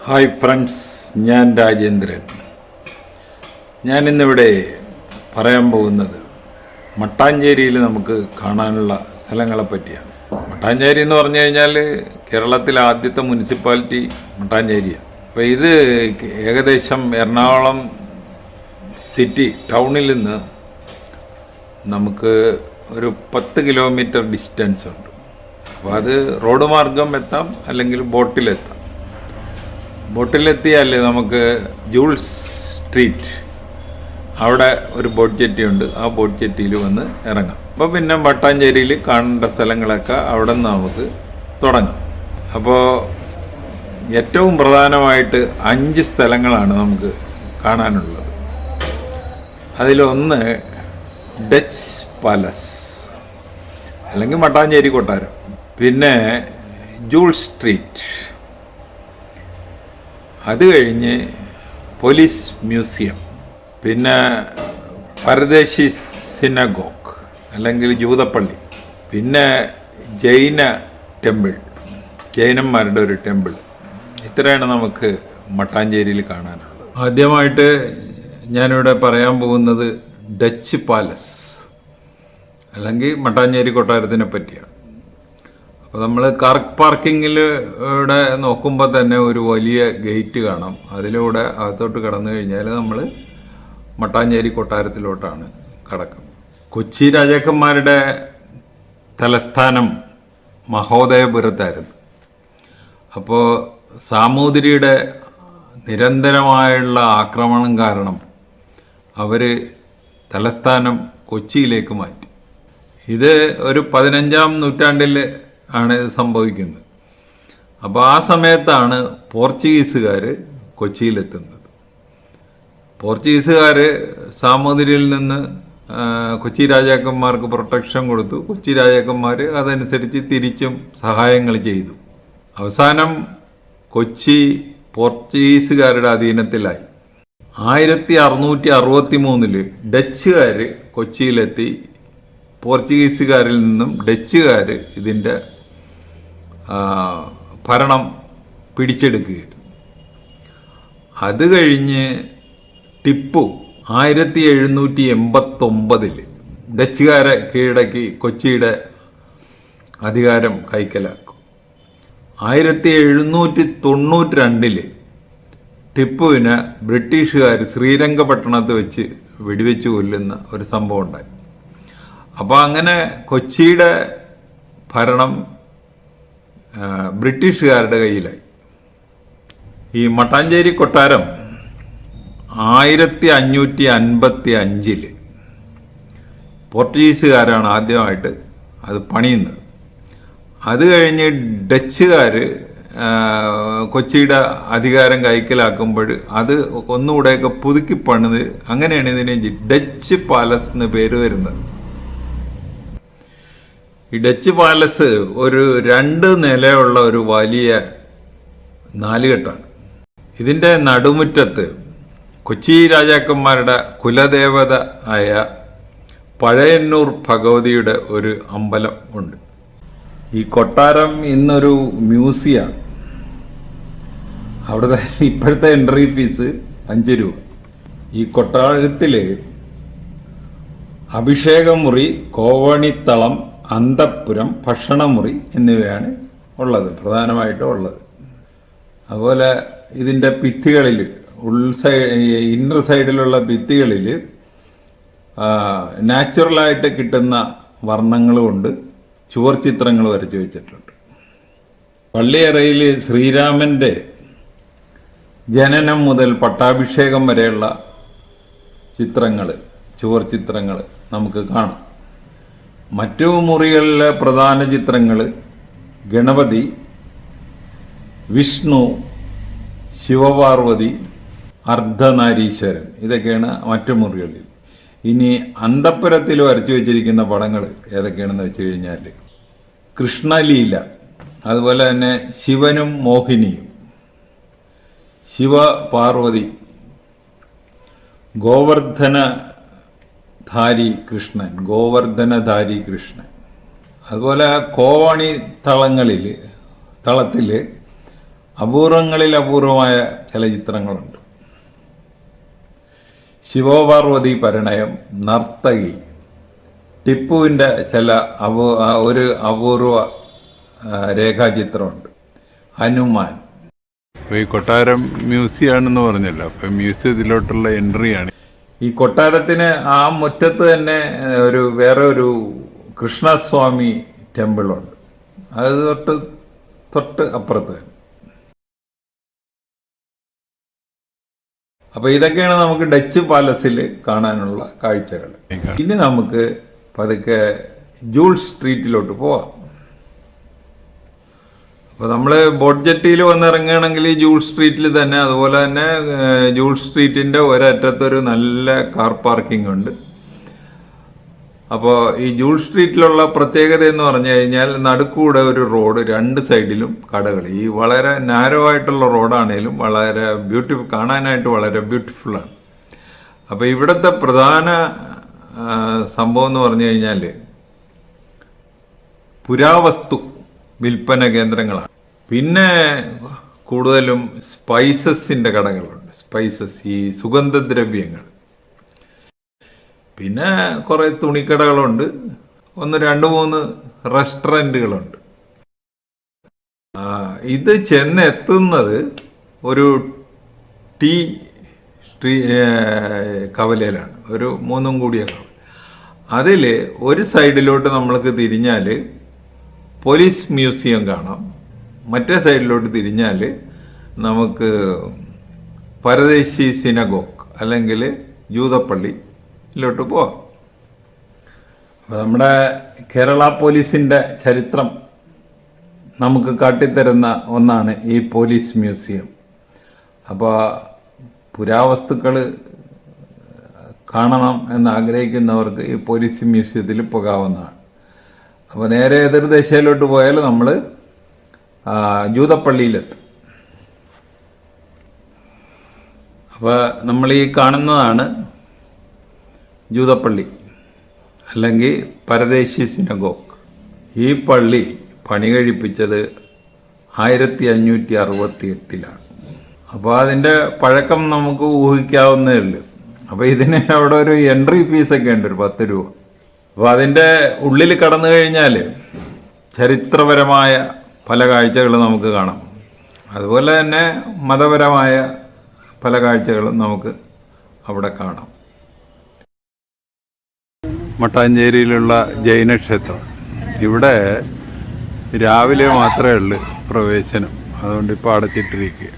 Hi friends, ഞാൻ രാജേന്ദ്രൻ. ഞാനിന്നിവിടെ പറയാൻ പോകുന്നത് മട്ടാഞ്ചേരിയിൽ നമുക്ക് കാണാനുള്ള സ്ഥലങ്ങളെ പറ്റിയാണ്. മട്ടാഞ്ചേരി എന്ന് പറഞ്ഞു കഴിഞ്ഞാൽ കേരളത്തിലെ ആദ്യത്തെ മുനിസിപ്പാലിറ്റി മട്ടാഞ്ചേരിയാണ്. അപ്പോൾ ഇത് ഏകദേശം എറണാകുളം സിറ്റി ടൗണിൽ നിന്ന് നമുക്ക് ഒരു 10 കിലോമീറ്റർ ഡിസ്റ്റൻസ് ഉണ്ട്. അപ്പോൾ അത് റോഡ് മാർഗം എത്താം, അല്ലെങ്കിൽ ബോട്ടിലെത്താം. ബോട്ടിലെത്തിയാൽ നമുക്ക് ജൂൾസ് സ്ട്രീറ്റ്, അവിടെ ഒരു ബോട്ട് ജെട്ടി ഉണ്ട്. ആ ബോട്ട് ജെട്ടിയിൽ വന്ന് ഇറങ്ങാം. അപ്പോൾ പിന്നെ മട്ടാഞ്ചേരിയിൽ കാണേണ്ട സ്ഥലങ്ങളൊക്കെ അവിടെ നിന്ന് നമുക്ക് തുടങ്ങാം. അപ്പോൾ ഏറ്റവും പ്രധാനമായിട്ട് 5 സ്ഥലങ്ങളാണ് നമുക്ക് കാണാനുള്ളത്. അതിലൊന്ന് ഡച്ച് പാലസ്, അല്ലെങ്കിൽ മട്ടാഞ്ചേരി കൊട്ടാരം. പിന്നെ ജൂൾസ് സ്ട്രീറ്റ്, അത് കഴിഞ്ഞ് പോലീസ് മ്യൂസിയം, പിന്നെ പരദേശി സിനഗോഗ് അല്ലെങ്കിൽ ജൂതപ്പള്ളി, പിന്നെ ജൈന ടെമ്പിൾ, ജൈനന്മാരുടെ ഒരു ടെമ്പിൾ. ഇത്രയാണ് നമുക്ക് മട്ടാഞ്ചേരിയിൽ കാണാനുള്ളത്. ആദ്യമായിട്ട് ഞാനിവിടെ പറയാൻ പോകുന്നത് ഡച്ച് പാലസ് അല്ലെങ്കിൽ മട്ടാഞ്ചേരി കൊട്ടാരത്തിനെ പറ്റിയാണ്. അപ്പോൾ നമ്മൾ കാർ പാർക്കിങ്ങിൽ ഇവിടെ നോക്കുമ്പോൾ തന്നെ ഒരു വലിയ ഗേറ്റ് കാണാം. അതിലൂടെ അകത്തോട്ട് കടന്നു കഴിഞ്ഞാൽ നമ്മൾ മട്ടാഞ്ചേരി കൊട്ടാരത്തിലോട്ടാണ് കടക്കുന്നത്. കൊച്ചി രാജാക്കന്മാരുടെ തലസ്ഥാനം മഹോദയപുരത്തായിരുന്നു. അപ്പോൾ സാമൂതിരിയുടെ നിരന്തരമായുള്ള ആക്രമണം കാരണം അവർ തലസ്ഥാനം കൊച്ചിയിലേക്ക് മാറ്റി. ഇത് ഒരു 15-ാം നൂറ്റാണ്ടിൽ ആണ് ഇത് സംഭവിക്കുന്നത്. അപ്പോൾ ആ സമയത്താണ് പോർച്ചുഗീസുകാർ കൊച്ചിയിലെത്തുന്നത്. പോർച്ചുഗീസുകാർ സാമൂതിരിയിൽ നിന്ന് കൊച്ചി രാജാക്കന്മാർക്ക് പ്രൊട്ടക്ഷൻ കൊടുത്തു. കൊച്ചി രാജാക്കന്മാർ അതനുസരിച്ച് തിരിച്ചും സഹായങ്ങൾ ചെയ്തു. അവസാനം കൊച്ചി പോർച്ചുഗീസുകാരുടെ അധീനത്തിലായി. 1663 ഡച്ചുകാർ കൊച്ചിയിലെത്തി. പോർച്ചുഗീസുകാരിൽ നിന്നും ഡച്ചുകാർ ഇതിൻ്റെ ഭരണം പിടിച്ചെടുക്കുകയായിരുന്നു. അത് കഴിഞ്ഞ് ടിപ്പു 1789 ഡച്ചുകാരെ കീഴടക്കി കൊച്ചിയുടെ അധികാരം കൈക്കലാക്കും. 1792 ടിപ്പുവിനെ ബ്രിട്ടീഷുകാർ ശ്രീരംഗപട്ടണത്ത് വെച്ച് വെടിവെച്ച് കൊല്ലുന്ന ഒരു സംഭവം ഉണ്ടായി. അപ്പോൾ അങ്ങനെ കൊച്ചിയുടെ ഭരണം ബ്രിട്ടീഷുകാരുടെ കയ്യിലായി. ഈ മട്ടാഞ്ചേരി കൊട്ടാരം 1555 പോർച്ചുഗീസുകാരാണ് ആദ്യമായിട്ട് അത് പണിയുന്നത്. അത് കഴിഞ്ഞ് ഡച്ചുകാർ കൊച്ചിയുടെ അധികാരം കൈക്കലാക്കുമ്പോൾ അത് ഒന്നുകൂടെയൊക്കെ പുതുക്കി പണിത്, അങ്ങനെയാണ് ഇതിന് ഡച്ച് പാലസ് എന്ന് പേര് വരുന്നത്. ഈ ഡച്ച് പാലസ് ഒരു 2 നിലയുള്ള ഒരു വലിയ നാലുകെട്ടാണ്. ഇതിൻ്റെ നടുമുറ്റത്ത് കൊച്ചി രാജാക്കന്മാരുടെ കുലദേവത ആയ പഴയന്നൂർ ഭഗവതിയുടെ ഒരു അമ്പലം ഉണ്ട്. ഈ കൊട്ടാരം ഇന്നൊരു മ്യൂസിയമാണ്. അവിടുത്തെ ഇപ്പോഴത്തെ എൻട്രി ഫീസ് 5 രൂപ. ഈ കൊട്ടാരത്തിൽ അഭിഷേകമുറി, കോവണിത്തളം, അന്തഃപുരം, ഭക്ഷണമുറി എന്നിവയാണ് ഉള്ളത്, പ്രധാനമായിട്ടും ഉള്ളത്. അതുപോലെ ഇതിൻ്റെ ഭിത്തികളിൽ ഇന്നർ സൈഡിലുള്ള ഭിത്തികളിൽ നാച്ചുറലായിട്ട് കിട്ടുന്ന വർണ്ണങ്ങളുമുണ്ട്, ചുവർ ചിത്രങ്ങൾ വരച്ചു വെച്ചിട്ടുണ്ട്. പള്ളിയറയിൽ ശ്രീരാമൻ്റെ ജനനം മുതൽ പട്ടാഭിഷേകം വരെയുള്ള ചിത്രങ്ങൾ, ചുവർ ചിത്രങ്ങൾ നമുക്ക് കാണാം. മറ്റു മുറികളിലെ പ്രധാന ചിത്രങ്ങൾ ഗണപതി, വിഷ്ണു, ശിവപാർവതി, അർദ്ധനാരീശ്വരൻ, ഇതൊക്കെയാണ് മറ്റു മുറികളിൽ. ഇനി അന്തഃപുരത്തിൽ വരച്ചു വെച്ചിരിക്കുന്ന പടങ്ങൾ ഏതൊക്കെയാണെന്ന് വെച്ച് കഴിഞ്ഞാൽ കൃഷ്ണലീല, അതുപോലെ തന്നെ ശിവനും മോഹിനിയും, ശിവപാർവതി, ഗോവർദ്ധനധാരി കൃഷ്ണൻ, അതുപോലെ കോവണി തളത്തിൽ അപൂർവങ്ങളിൽ അപൂർവമായ ചില ചിത്രങ്ങളുണ്ട്. ശിവപാർവതി പരിണയം, നർത്തകി, ടിപ്പുവിൻ്റെ ചില ഒരു അപൂർവ രേഖാചിത്രമുണ്ട്, ഹനുമാൻ. ഈ കൊട്ടാരം മ്യൂസിയം ആണെന്ന് പറഞ്ഞല്ലോ, അപ്പം മ്യൂസിയത്തിലോട്ടുള്ള എൻട്രിയാണ്. ഈ കൊട്ടാരത്തിന് ആ മുറ്റത്ത് തന്നെ വേറെ ഒരു കൃഷ്ണസ്വാമി ടെമ്പിളുണ്ട്, അത് തൊട്ട് അപ്പുറത്ത്. അപ്പൊ ഇതൊക്കെയാണ് നമുക്ക് ഡച്ച് പാലസിൽ കാണാനുള്ള കാഴ്ചകൾ. ഇനി നമുക്ക് പതുക്കെ ജൂൾ സ്ട്രീറ്റിലോട്ട് പോവാം. അപ്പോൾ നമ്മൾ ബോട്ട് ജെട്ടിയിൽ വന്നിറങ്ങുകയാണെങ്കിൽ ജൂൾ സ്ട്രീറ്റിൽ തന്നെ, അതുപോലെ തന്നെ ജൂൾ സ്ട്രീറ്റിൻ്റെ ഒരറ്റത്തൊരു നല്ല കാർ പാർക്കിംഗ് ഉണ്ട്. അപ്പോൾ ഈ ജൂൾ സ്ട്രീറ്റിലുള്ള പ്രത്യേകത എന്ന് പറഞ്ഞു കഴിഞ്ഞാൽ നടുക്കൂടെ ഒരു റോഡ്, രണ്ട് സൈഡിലും കടകൾ. ഈ വളരെ നാരോ ആയിട്ടുള്ള റോഡാണേലും വളരെ കാണാനായിട്ട് വളരെ ബ്യൂട്ടിഫുള്ളാണ്. അപ്പോൾ ഇവിടുത്തെ പ്രധാന സംഭവം എന്ന് പറഞ്ഞു കഴിഞ്ഞാൽ പുരാവസ്തു വിൽപ്പന കേന്ദ്രങ്ങളാണ്. പിന്നെ കൂടുതലും സ്പൈസസിൻ്റെ കടകളുണ്ട്, സ്പൈസസ്, ഈ സുഗന്ധദ്രവ്യങ്ങൾ. പിന്നെ കുറേ തുണിക്കടകളുണ്ട്, 2-3 റെസ്റ്റോറൻറ്റുകളുണ്ട്. ഇത് ചെന്നെത്തുന്നത് ഒരു ടീ കവലയിലാണ്, ഒരു 3 കൂടിയ കവല. അതിൽ ഒരു സൈഡിലോട്ട് നമ്മൾക്ക് തിരിഞ്ഞാൽ പോലീസ് മ്യൂസിയം കാണാം, മറ്റേ സൈഡിലോട്ട് തിരിഞ്ഞാൽ നമുക്ക് പരദേശി സിനഗോഗ് അല്ലെങ്കിൽ ജൂതപ്പള്ളിയിലോട്ട് പോവാം. അപ്പോൾ നമ്മുടെ കേരള പോലീസിൻ്റെ ചരിത്രം നമുക്ക് കാട്ടിത്തരുന്ന ഒന്നാണ് ഈ പോലീസ് മ്യൂസിയം. അപ്പോൾ പുരാവസ്തുക്കൾ കാണണം എന്നാഗ്രഹിക്കുന്നവർക്ക് ഈ പോലീസ് മ്യൂസിയത്തിൽ പോകാവുന്നതാണ്. അപ്പോൾ നേരെ എതിർദിശയിലോട്ട് പോയാൽ നമ്മൾ ജൂതപ്പള്ളിയിലെത്തും. അപ്പോൾ നമ്മൾ ഈ കാണുന്നതാണ് ജൂതപ്പള്ളി അല്ലെങ്കിൽ പരദേശി സിനഗോഗ്. ഈ പള്ളി പണി കഴിപ്പിച്ചത് 1568-ലാണ്. അപ്പോൾ അതിൻ്റെ പഴക്കം നമുക്ക് ഊഹിക്കാവുന്നേ ഉള്ളൂ. അപ്പോൾ ഇതിന് അവിടെ ഒരു എൻട്രി ഫീസൊക്കെ ഉണ്ട്, ഒരു 10 രൂപ. അപ്പോൾ അതിൻ്റെ ഉള്ളിൽ കടന്നു കഴിഞ്ഞാൽ ചരിത്രപരമായ പല കാഴ്ചകളും നമുക്ക് കാണാം. അതുപോലെ തന്നെ മതപരമായ പല കാഴ്ചകളും നമുക്ക് അവിടെ കാണാം. മട്ടാഞ്ചേരിയിലുള്ള ജൈനക്ഷേത്രം, ഇവിടെ രാവിലെ മാത്രമേ ഉള്ളൂ പ്രവേശനം, അതുകൊണ്ട് ഇപ്പോൾ അടച്ചിട്ടിരിക്കുക.